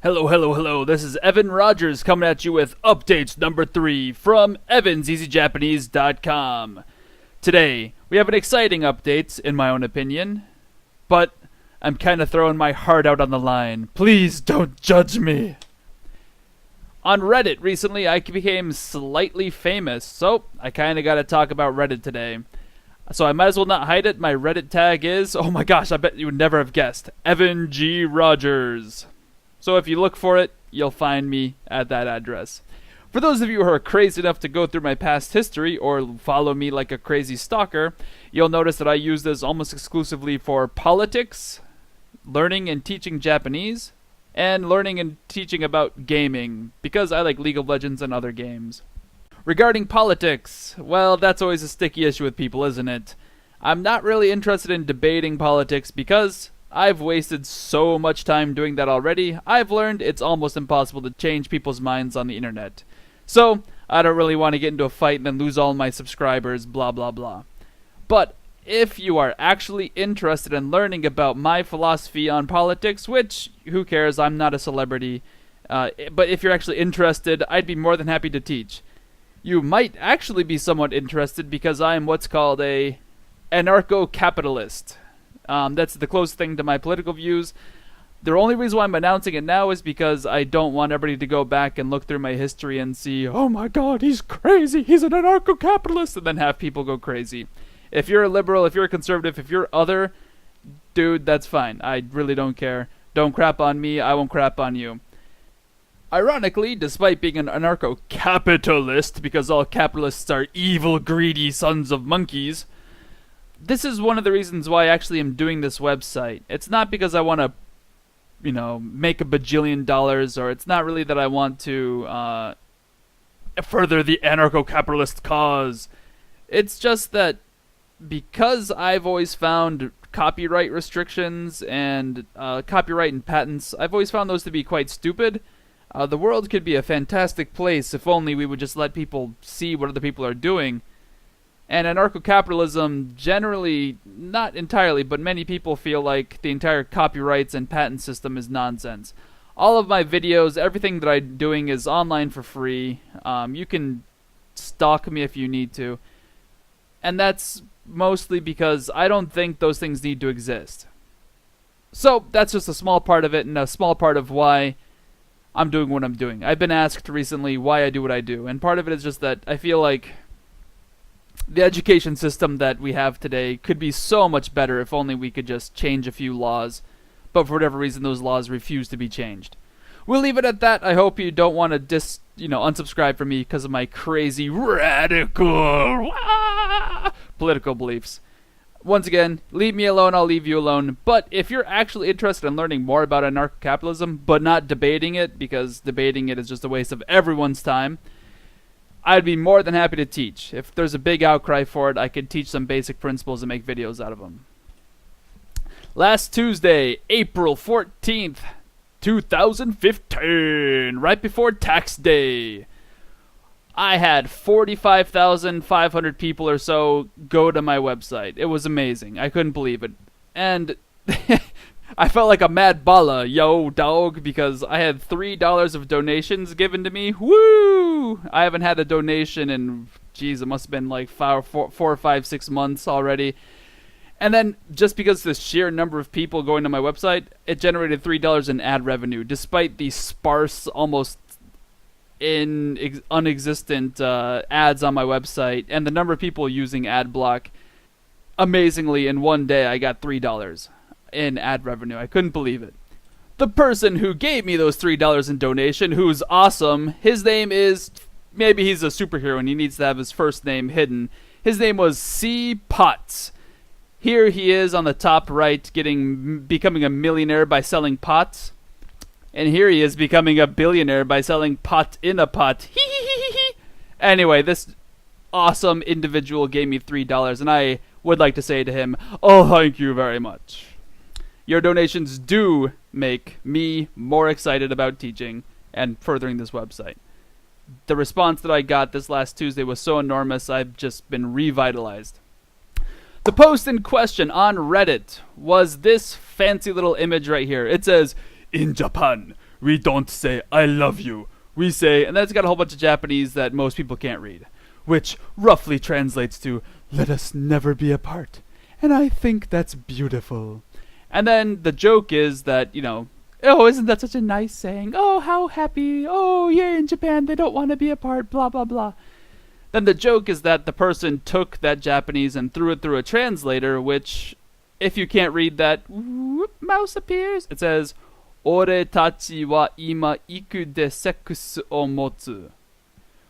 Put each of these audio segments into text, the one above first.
Hello, hello, hello. This is Evan Rogers coming at you with updates number 3 from evanseasyjapanese.com. Today, we have an exciting update, in my own opinion, but I'm kind of throwing my heart out on the line. Please don't judge me. On Reddit recently, I became slightly famous, so I kind of got to talk about Reddit today. So I might as well not hide it. My Reddit tag is, oh my gosh, I bet you would never have guessed, Evan G. Rogers. So if you look for it, you'll find me at that address. For those of you who are crazy enough to go through my past history or follow me like a crazy stalker, you'll notice that I use this almost exclusively for politics, learning and teaching Japanese, and learning and teaching about gaming, because I like League of Legends and other games. Regarding politics, well, that's always a sticky issue with people, isn't it? I'm not really interested in debating politics because I've wasted so much time doing that already. I've learned it's almost impossible to change people's minds on the internet. So, I don't really want to get into a fight and then lose all my subscribers, blah blah blah. But if you are actually interested in learning about my philosophy on politics, which, who cares, I'm not a celebrity, but if you're actually interested, I'd be more than happy to teach. You might actually be somewhat interested because I am what's called a anarcho-capitalist. That's the closest thing to my political views. The only reason why I'm announcing it now is because I don't want everybody to go back and look through my history and see, oh my god, he's crazy, he's an anarcho-capitalist, and then have people go crazy. If you're a liberal, if you're a conservative, if you're other, dude, that's fine. I really don't care. Don't crap on me, I won't crap on you. Ironically, despite being an anarcho-capitalist, because all capitalists are evil, greedy sons of monkeys, this is one of the reasons why I actually am doing this website. It's not because I want to, make a bajillion dollars, or it's not really that I want to further the anarcho-capitalist cause. It's just that because I've always found copyright restrictions and copyright and patents, I've always found those to be quite stupid. The world could be a fantastic place if only we would just let people see what other people are doing. And anarcho-capitalism generally, not entirely, but many people feel like the entire copyrights and patent system is nonsense. All of my videos, everything that I'm doing is online for free. You can stalk me if you need to. And that's mostly because I don't think those things need to exist. So that's just a small part of it, and a small part of why I'm doing what I'm doing. I've been asked recently why I do what I do, and part of it is just that I feel like the education system that we have today could be so much better if only we could just change a few laws, but for whatever reason those laws refuse to be changed. We'll leave it at that. I hope you don't want to unsubscribe from me because of my crazy radical political beliefs. Once again, leave me alone, I'll leave you alone. But if you're actually interested in learning more about anarcho-capitalism, but not debating it, because debating it is just a waste of everyone's time, I'd be more than happy to teach. If there's a big outcry for it, I could teach some basic principles and make videos out of them. Last Tuesday, April 14th, 2015, right before tax day, I had 45,500 people or so go to my website. It was amazing. I couldn't believe it. And I felt like a mad balla, yo, dog, because I had $3 of donations given to me. Woo! I haven't had a donation in, it must have been like 4 or 5, 6 months already. And then, just because the sheer number of people going to my website, it generated $3 in ad revenue, despite the sparse, almost unexistent ads on my website, and the number of people using ad block. Amazingly, in one day, I got $3 in ad revenue. I couldn't believe it. The person who gave me those $3 in donation, who's awesome, his name is, maybe he's a superhero and he needs to have his first name hidden. His name was C. Potts. Here he is on the top right, becoming a millionaire by selling pots. And here he is becoming a billionaire by selling pot in a pot. Anyway, this awesome individual gave me $3, and I would like to say to him, oh, thank you very much. Your donations do make me more excited about teaching and furthering this website. The response that I got this last Tuesday was so enormous, I've just been revitalized. The post in question on Reddit was this fancy little image right here. It says, "In Japan, We don't say I love you. We say, and then it's got a whole bunch of Japanese that most people can't read, which roughly translates to, let us never be apart. And I think that's beautiful. And then the joke is that, oh, isn't that such a nice saying? Oh, how happy. Oh, yeah, in Japan, they don't want to be apart, blah, blah, blah. Then the joke is that the person took that Japanese and threw it through a translator, which, if you can't read that, whoop, mouse appears. It says, Ore tachi wa ima iku de sexu o motsu.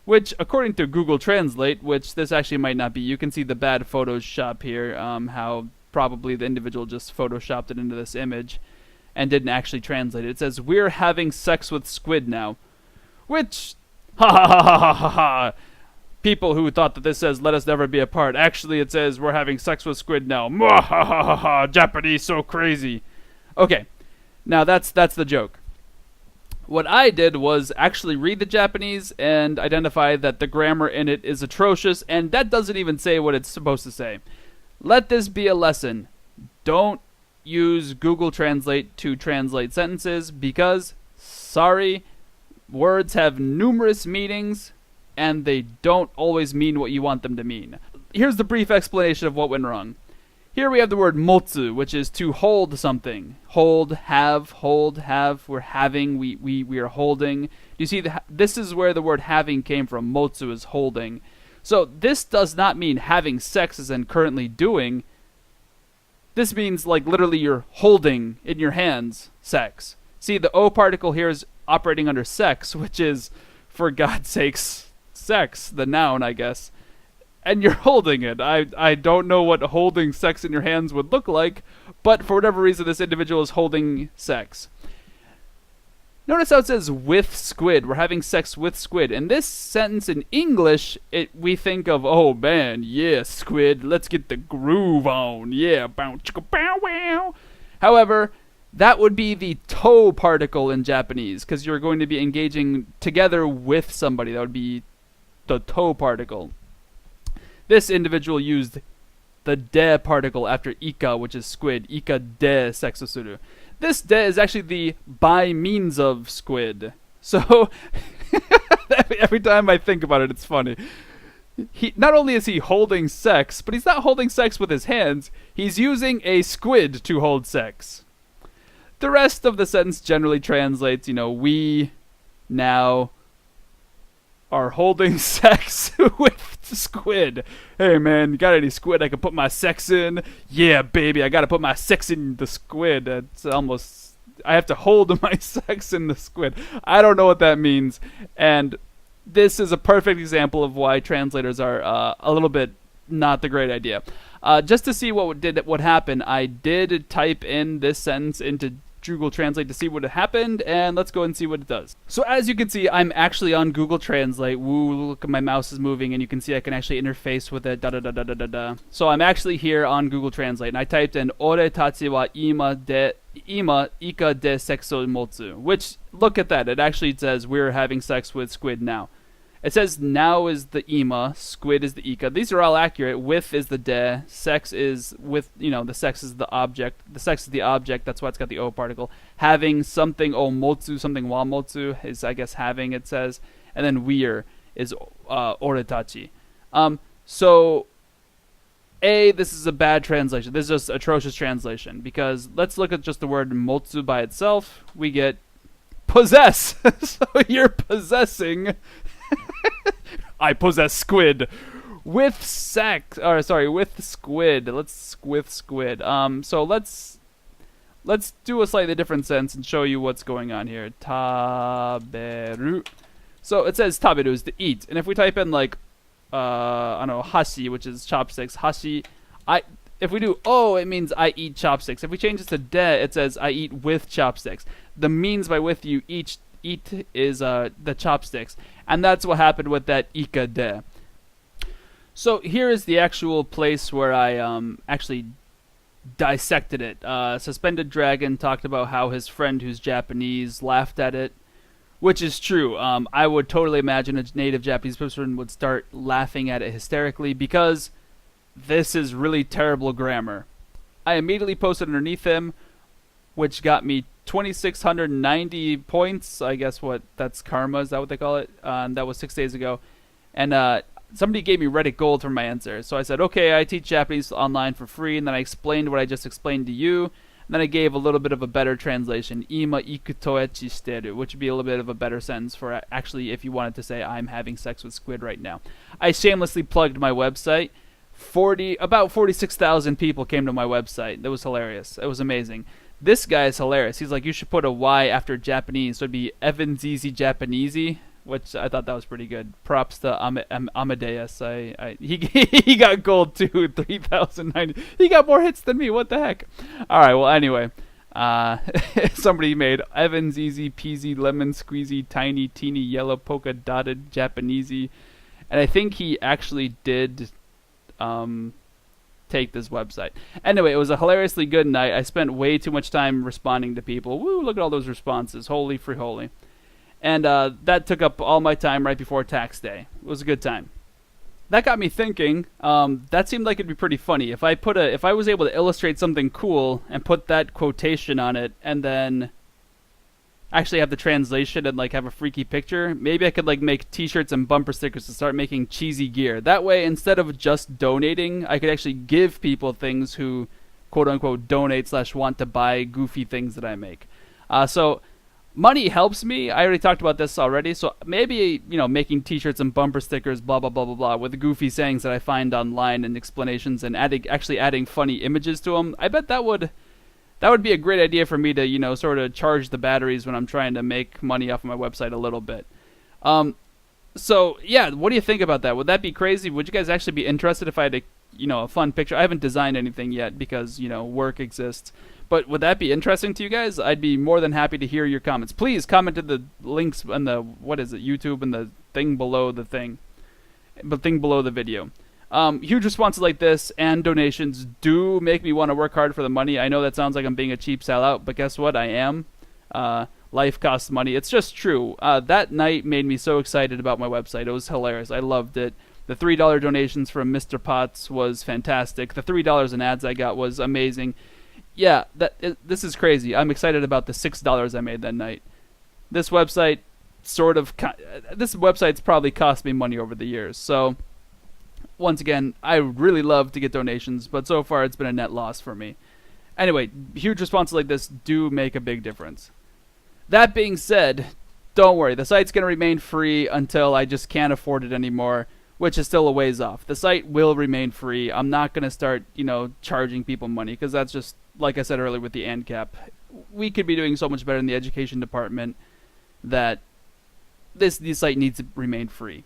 Which, according to Google Translate, which this actually might not be, you can see the bad Photoshop here, how probably the individual just Photoshopped it into this image and didn't actually translate it. It says, we're having sex with Squid now. Which, ha ha ha ha ha ha ha. People who thought that this says, let us never be apart. Actually, it says, we're having sex with Squid now. Mwah ha ha ha ha. Japanese so crazy. Okay, now that's the joke. What I did was actually read the Japanese and identify that the grammar in it is atrocious, and that doesn't even say what it's supposed to say. Let this be a lesson. Don't use Google Translate to translate sentences because, sorry, words have numerous meanings and they don't always mean what you want them to mean. Here's the brief explanation of what went wrong. Here we have the word motsu, which is to hold something. Hold, have. We're having, we are holding. Do you see, this is where the word having came from. Motsu is holding. So this does not mean having sex as in currently doing. This means like literally you're holding in your hands sex. See, the O particle here is operating under sex, which is, for God's sakes, sex, the noun, I guess. And you're holding it. I don't know what holding sex in your hands would look like, but for whatever reason, this individual is holding sex. Notice how it says with Squid. We're having sex with Squid. In this sentence in English, we think of, oh man, yeah, Squid, let's get the groove on. Yeah, bow chicka bow wow. However, that would be the to particle in Japanese, because you're going to be engaging together with somebody. That would be the to particle. This individual used the de particle after ika, which is Squid. Ika de sexu suru. This de is actually the by means of Squid. So, every time I think about it, it's funny. Not only is he holding sex, but he's not holding sex with his hands. He's using a squid to hold sex. The rest of the sentence generally translates, we now are holding sex with Squid. Hey man, you got any squid I can put my sex in? Yeah, baby, I gotta put my sex in the squid. It's almost, I have to hold my sex in the squid. I don't know what that means. And this is a perfect example of why translators are a little bit not the great idea. Just to see what happened, I did type in this sentence into Google Translate to see what had happened, and let's go and see what it does. So as you can see, I'm actually on Google Translate. Woo, look, my mouse is moving, and you can see I can actually interface with it. So I'm actually here on Google Translate, and I typed in Ore tachi wa ima ika de sexo motsu, which, look at that, it actually says we're having sex with Squid now. It says now is the ima, Squid is the ika. These are all accurate. With is the de, sex is with, the sex is the object. The sex is the object, that's why it's got the o particle. Having something o motsu, something wa motsu is, I guess, having, it says. And then weir is oretachi. So, this is a bad translation. This is just atrocious translation, because let's look at just the word motsu by itself. We get possess. So you're possessing. I possess Squid with sex. Or sorry, with Squid. With Squid. So let's do a slightly different sense and show you what's going on here. Taberu. So it says taberu is to eat, and if we type in like I don't know, hashi, which is chopsticks. Hashi. If we do it means I eat chopsticks. If we change this to de, it says I eat with chopsticks. The means by with you eat is the chopsticks. And that's what happened with that ika de. So here is the actual place where I actually dissected it. Suspended Dragon talked about how his friend who's Japanese laughed at it, which is true. I would totally imagine a native Japanese person would start laughing at it hysterically because this is really terrible grammar. I immediately posted underneath him, which got me 2,690 points. I guess that's karma. Is that what they call it? That was 6 days ago. And somebody gave me Reddit Gold for my answer. So I said, okay, I teach Japanese online for free. And then I explained what I just explained to you. And then I gave a little bit of a better translation. Ima iku toechi shiteru, which would be a little bit of a better sentence for actually if you wanted to say I'm having sex with Squid right now. I shamelessly plugged my website. About 46,000 people came to my website. That was hilarious. It was amazing. This guy is hilarious. He's like, you should put a Y after Japanese. So it'd be Evanzizi Japanesey, which I thought that was pretty good. Props to Amadeus. He got gold too, 3,090. He got more hits than me. What the heck? All right. Well, anyway, somebody made Evans easy peasy lemon squeezy tiny teeny yellow polka dotted Japanesey, and I think he actually did take this website. Anyway, it was a hilariously good night. I spent way too much time responding to people. Woo, look at all those responses. Holy free holy. And that took up all my time right before tax day. It was a good time. That got me thinking. That seemed like it'd be pretty funny if I was able to illustrate something cool and put that quotation on it, and then actually have the translation and like have a freaky picture. Maybe I could like make t-shirts and bumper stickers to start making cheesy gear. That way, instead of just donating, I could actually give people things who quote unquote donate / want to buy goofy things that I make. So money helps me. I already talked about this already. So maybe, making t-shirts and bumper stickers, blah blah blah blah blah, with the goofy sayings that I find online and explanations, and adding funny images to them. I bet that would be a great idea for me to, sort of charge the batteries when I'm trying to make money off of my website a little bit. So, yeah, what do you think about that? Would that be crazy? Would you guys actually be interested if I had a fun picture? I haven't designed anything yet because, work exists. But would that be interesting to you guys? I'd be more than happy to hear your comments. Please comment in the links on the, YouTube and the thing below the thing. The thing below the video. Huge responses like this and donations do make me want to work hard for the money. I know that sounds like I'm being a cheap sellout, but guess what? I am. Life costs money. It's just true. That night made me so excited about my website. It was hilarious. I loved it. The $3 donations from Mr. Potts was fantastic. The $3 in ads I got was amazing. Yeah, this is crazy. I'm excited about the $6 I made that night. This website's probably cost me money over the years. So once again, I would really love to get donations, but so far it's been a net loss for me. Anyway, huge responses like this do make a big difference. That being said, don't worry. The site's going to remain free until I just can't afford it anymore, which is still a ways off. The site will remain free. I'm not going to start, charging people money, because that's just, like I said earlier with the ANCAP, we could be doing so much better in the education department that this site needs to remain free.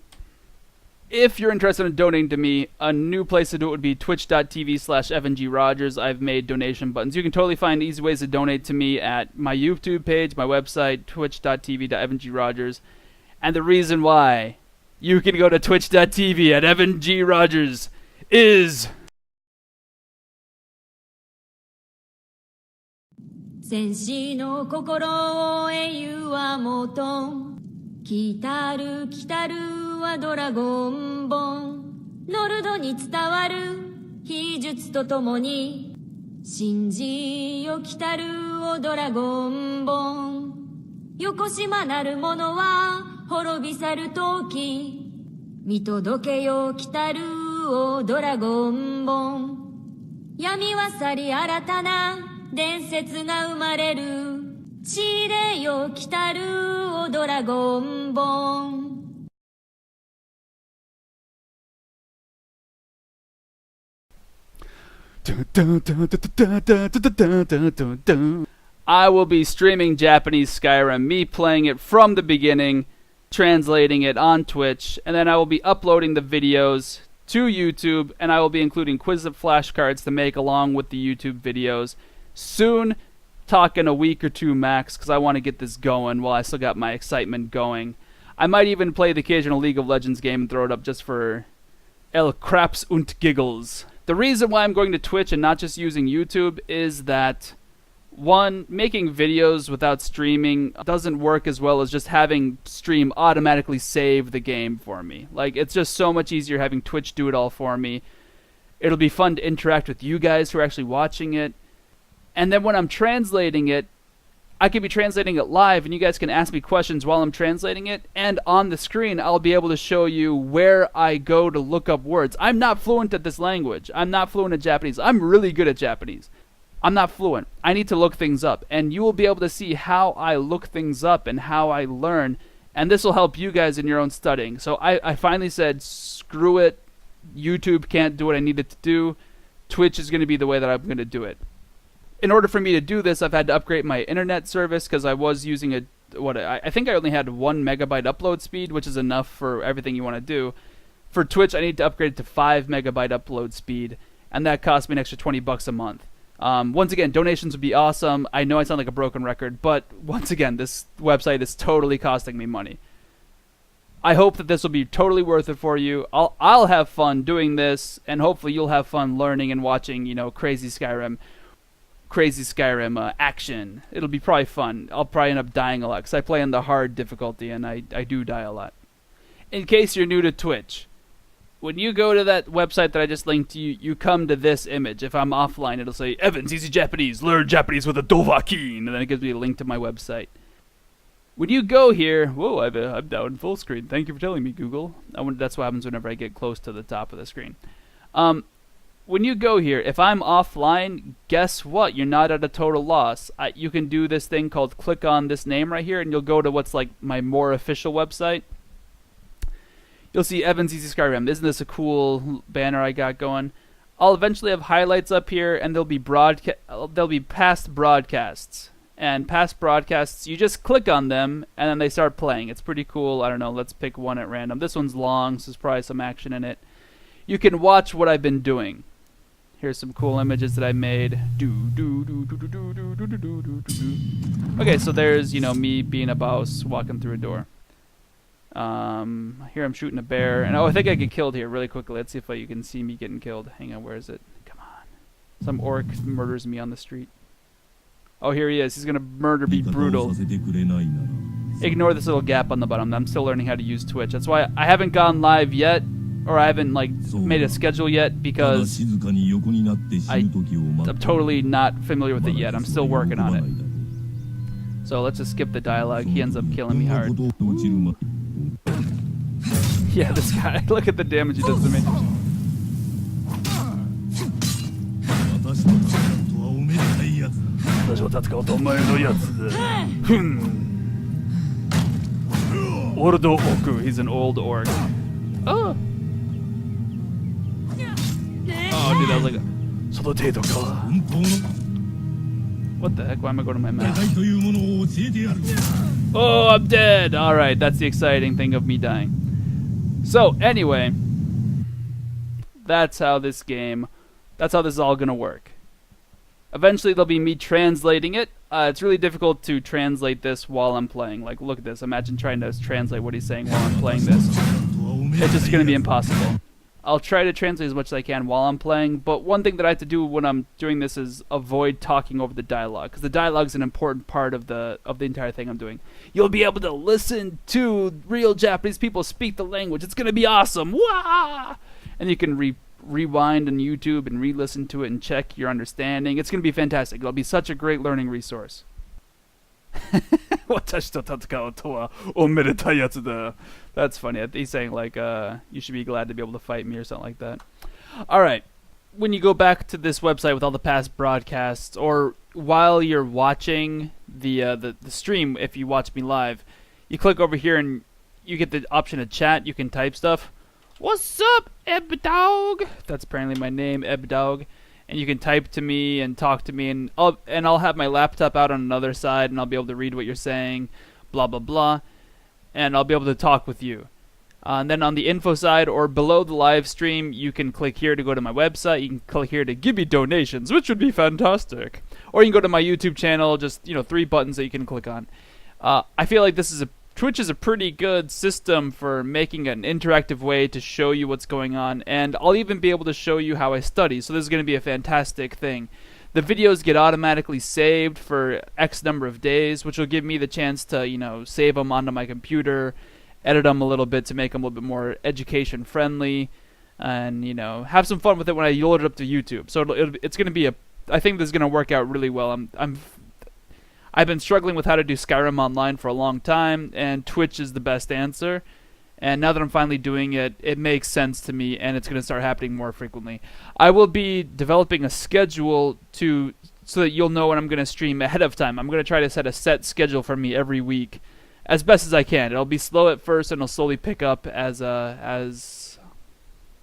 If you're interested in donating to me, a new place to do it would be twitch.tv/EvanGRogers. I've made donation buttons. You can totally find easy ways to donate to me at my YouTube page, my website, twitch.tv/EvanGRogers. And the reason why you can go to twitch.tv/EvanGRogers is... 戦士の心を英雄はもと来たる来たるはドラゴン本ノルドに伝わる秘術とともに信じよ来たるをドラゴン本横島なる者は滅び去る時見届けよ来たるをドラゴン本闇は去り新たな伝説が生まれる地でよ来たるおドラゴン本 I will be streaming Japanese Skyrim, me playing it from the beginning, translating it on Twitch, and then I will be uploading the videos to YouTube, and I will be including quiz flashcards to make along with the YouTube videos. Soon, talking a week or two max, because I want to get this going while I still got my excitement going. I might even play the occasional League of Legends game and throw it up just for El Craps und Giggles. The reason why I'm going to Twitch and not just using YouTube is that, one, making videos without streaming doesn't work as well as just having stream automatically save the game for me. Like, it's just so much easier having Twitch do it all for me. It'll be fun to interact with you guys who are actually watching it. And then when I'm translating it, I could be translating it live, and you guys can ask me questions while I'm translating it. And on the screen, I'll be able to show you where I go to look up words. I'm not fluent at this language. I'm not fluent at Japanese. I'm really good at Japanese. I'm not fluent. I need to look things up. And you will be able to see how I look things up and how I learn. And this will help you guys in your own studying. So I finally said, screw it. YouTube can't do what I need it to do. Twitch is going to be the way that I'm going to do it. In order for me to do this, I've had to upgrade my internet service because I was using I think I only had 1 megabyte upload speed, which is enough for everything you want to do. For Twitch, I need to upgrade to 5 megabyte upload speed, and that cost me an extra $20 a month. Once again, donations would be awesome. I know I sound like a broken record, but once again, this website is totally costing me money. I hope that this will be totally worth it for you. I'll have fun doing this, and hopefully you'll have fun learning and watching, crazy Skyrim action. It'll be probably fun. I'll probably end up dying a lot because I play on the hard difficulty, and I do die a lot. In case you're new to Twitch, when you go to that website that I just linked to you, you come to this image. If I'm offline, it'll say, Evans Easy Japanese, learn Japanese with a Dovahkiin, and then it gives me a link to my website. When you go here, whoa, I'm down full screen. Thank you for telling me, Google. That's what happens whenever I get close to the top of the screen. When you go here, if I'm offline, guess what? You're not at a total loss. You can do this thing called click on this name right here, and you'll go to what's like my more official website. You'll see Evans Easy Skyrim. Isn't this a cool banner I got going? I'll eventually have highlights up here, and there'll be past broadcasts. And past broadcasts, you just click on them, and then they start playing. It's pretty cool. I don't know. Let's pick one at random. This one's long, so there's probably some action in it. You can watch what I've been doing. Here's some cool images that I made. Okay, so there's, me being a boss walking through a door. Here I'm shooting a bear. And I think I get killed here really quickly. Let's see if you can see me getting killed. Hang on, where is it? Come on. Some orc murders me on the street. Oh, here he is. He's going to be brutal. Ignore this little gap on the bottom. I'm still learning how to use Twitch. That's why I haven't gone live yet. Or I haven't made a schedule yet because I'm totally not familiar with it yet. I'm still working on it. So let's just skip the dialogue. He ends up killing me hard. Yeah, this guy. Look at the damage he does to me. Ordo Oku. He's an old orc. Oh! Oh, dude, that was like what the heck? Why am I going to my map? Oh, I'm dead! Alright, that's the exciting thing of me dying. So, anyway, that's how this is all gonna work. Eventually, there'll be me translating it. It's really difficult to translate this while I'm playing. Like, look at this. Imagine trying to translate what he's saying while I'm playing this. It's just gonna be impossible. I'll try to translate as much as I can while I'm playing, but one thing that I have to do when I'm doing this is avoid talking over the dialogue, because the dialogue is an important part of the entire thing I'm doing. You'll be able to listen to real Japanese people speak the language. It's going to be awesome. Wah! And you can rewind on YouTube and re-listen to it and check your understanding. It's going to be fantastic. It'll be such a great learning resource. That's funny. He's saying you should be glad to be able to fight me or something like that. Alright. When you go back to this website with all the past broadcasts, or while you're watching the stream, if you watch me live, you click over here and you get the option to chat. You can type stuff. What's up, Ebdog? That's apparently my name, Ebdog. And you can type to me and talk to me, and I'll have my laptop out on another side, and I'll be able to read what you're saying, blah, blah, blah, and I'll be able to talk with you. And then on the info side, or below the live stream, you can click here to go to my website. You can click here to give me donations, which would be fantastic. Or you can go to my YouTube channel, just 3 buttons that you can click on. I feel like Twitch is a pretty good system for making an interactive way to show you what's going on, and I'll even be able to show you how I study, so this is going to be a fantastic thing. The videos get automatically saved for X number of days, which will give me the chance to, save them onto my computer, edit them a little bit to make them a little bit more education friendly, and, have some fun with it when I load it up to YouTube. So it's going to be a I think this is gonna work out really well. I've been struggling with how to do Skyrim online for a long time, and Twitch is the best answer. And now that I'm finally doing it, it makes sense to me, and it's going to start happening more frequently. I will be developing a schedule so that you'll know when I'm going to stream ahead of time. I'm going to try to set a set schedule for me every week, as best as I can. It'll be slow at first, and it'll slowly pick up as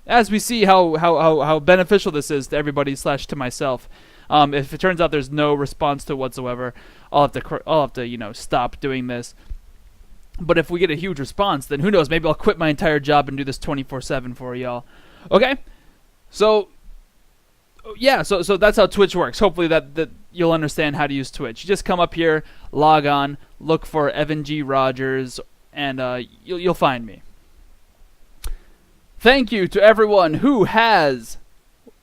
we see how beneficial this is to everybody / to myself. If it turns out there's no response to it whatsoever, I'll have to stop doing this. But if we get a huge response, then who knows? Maybe I'll quit my entire job and do this 24/7 for y'all. Okay, so yeah, so that's how Twitch works. Hopefully that you'll understand how to use Twitch. You just come up here, log on, look for Evan G. Rogers, and you'll find me. Thank you to everyone who has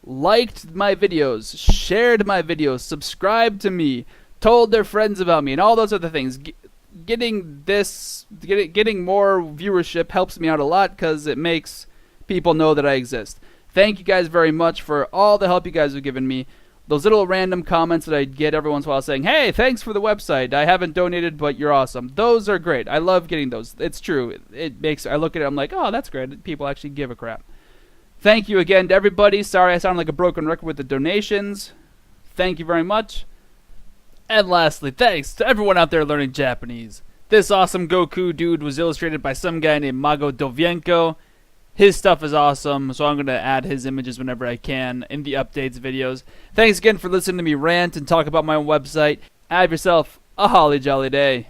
liked my videos, shared my videos, subscribed to me, told their friends about me, and all those other things. Getting more viewership helps me out a lot because it makes people know that I exist. Thank you guys very much for all the help you guys have given me. Those little random comments that I get every once in a while saying, "Hey, thanks for the website. I haven't donated, but you're awesome." Those are great. I love getting those. It's true. I look at it, I'm like, "Oh, that's great. People actually give a crap." Thank you again to everybody. Sorry I sound like a broken record with the donations. Thank you very much. And lastly, thanks to everyone out there learning Japanese. This awesome Goku dude was illustrated by some guy named Mago Dovienko. His stuff is awesome, so I'm going to add his images whenever I can in the updates videos. Thanks again for listening to me rant and talk about my own website. Have yourself a holly jolly day.